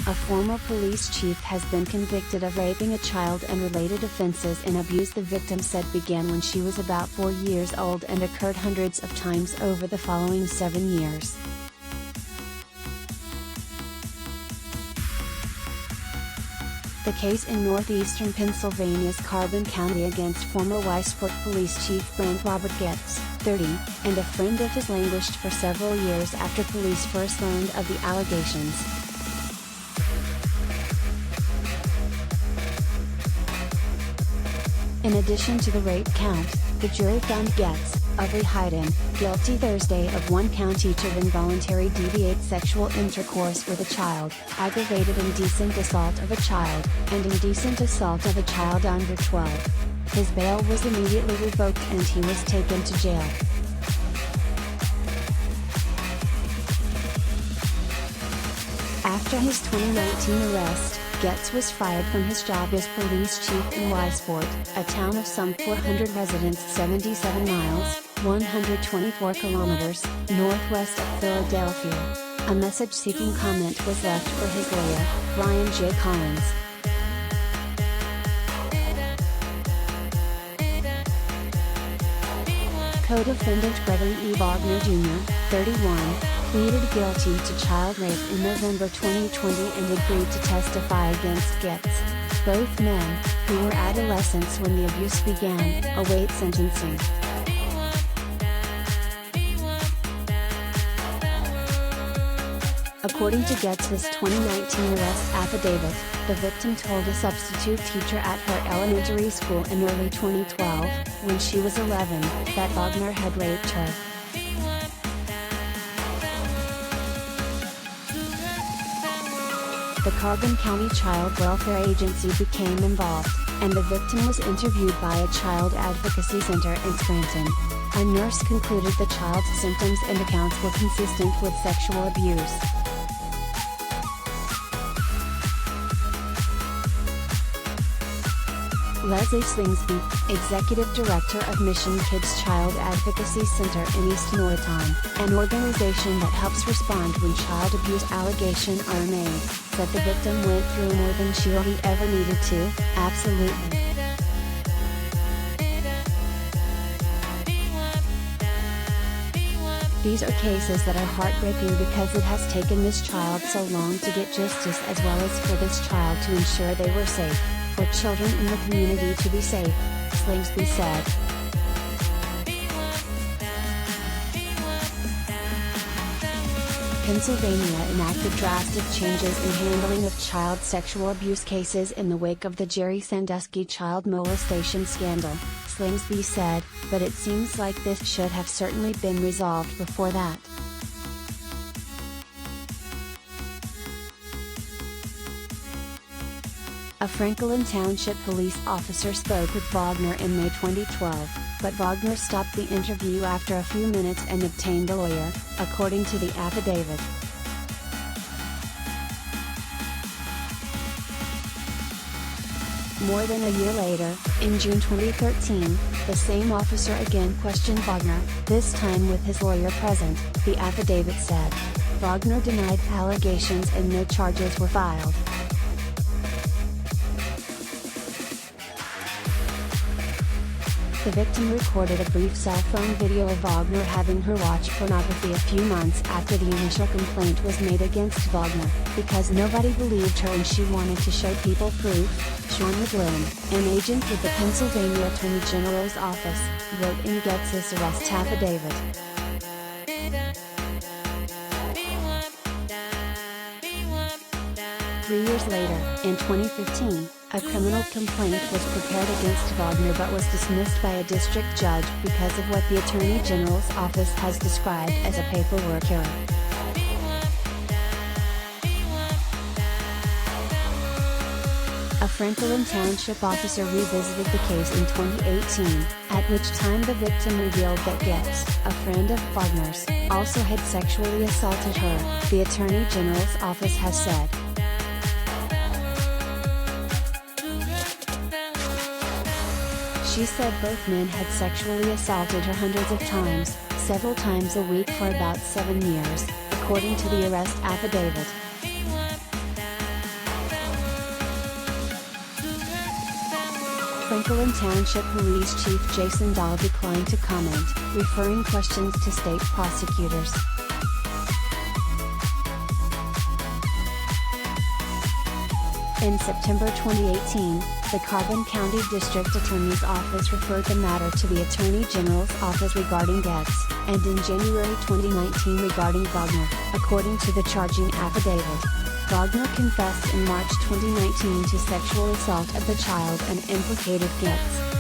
a former police chief has been convicted of raping a child, and related offenses and abuse the victim said began when she was about 4 years old and occurred hundreds of times over the following 7 years. The case in northeastern Pennsylvania's Carbon County against former Weissport Police Chief Brent Getz, 30, and a friend of his languished for several years after police first learned of the allegations. In addition to the rape count, the jury found Getz, of Lehighton, guilty Thursday of 1 count each of involuntary deviate sexual intercourse with a child, aggravated indecent assault of a child, and indecent assault of a child under 12. His bail was immediately revoked and he was taken to jail. After his 2019 arrest, Getz was fired from his job as police chief in Weissport, a town of some 400 residents 77 miles, 124 kilometers, northwest of Philadelphia. A message-seeking comment was left for his lawyer, Brian J. Collins. Co-defendant Gregory E. Wagner Jr., 31, pleaded guilty to child rape in November 2020 and agreed to testify against Getz. Both men, who were adolescents when the abuse began, await sentencing. According to Getz's 2019 arrest affidavit, the victim told a substitute teacher at her elementary school in early 2012, when she was 11, that Wagner had raped her. The Carbon County Child Welfare Agency became involved, and the victim was interviewed by a child advocacy center in Scranton. A nurse concluded the child's symptoms and accounts were consistent with sexual abuse. Leslie Slingsby, Executive Director of Mission Kids Child Advocacy Center in East Norriton, an organization that helps respond when child abuse allegations are made, said the victim went through more than she or he ever needed to. Absolutely. These are cases that are heartbreaking because it has taken this child so long to get justice, as well as for this child to ensure they were safe. For children in the community to be safe, Slingsby said. Pennsylvania enacted drastic changes in handling of child sexual abuse cases in the wake of the Jerry Sandusky child molestation scandal, Slingsby said, but it seems like this should have certainly been resolved before that. A Franklin Township police officer spoke with Wagner in May 2012, but Wagner stopped the interview after a few minutes and obtained a lawyer, according to the affidavit. More than a year later, in June 2013, the same officer again questioned Wagner, this time with his lawyer present, the affidavit said. Wagner denied allegations and no charges were filed. The victim recorded a brief cell phone video of Wagner having her watch pornography a few months after the initial complaint was made against Wagner, because nobody believed her and she wanted to show people proof. Sean McGlynn, an agent with the Pennsylvania Attorney General's office, wrote in Getz's arrest affidavit. Three years later, in 2015, a criminal complaint was prepared against Wagner but was dismissed by a district judge because of what the Attorney General's office has described as a paperwork error. A Franklin Township officer revisited the case in 2018, at which time the victim revealed that Getz, a friend of Wagner's, also had sexually assaulted her, the Attorney General's office has said. She said both men had sexually assaulted her hundreds of times, several times a week for about 7 years, according to the arrest affidavit. Franklin Township Police Chief Jason Dahl declined to comment, referring questions to state prosecutors. In September 2018, the Carbon County District Attorney's Office referred the matter to the Attorney General's Office regarding Getz, and in January 2019 regarding Wagner, according to the charging affidavit. Wagner confessed in March 2019 to sexual assault of the child and implicated Getz.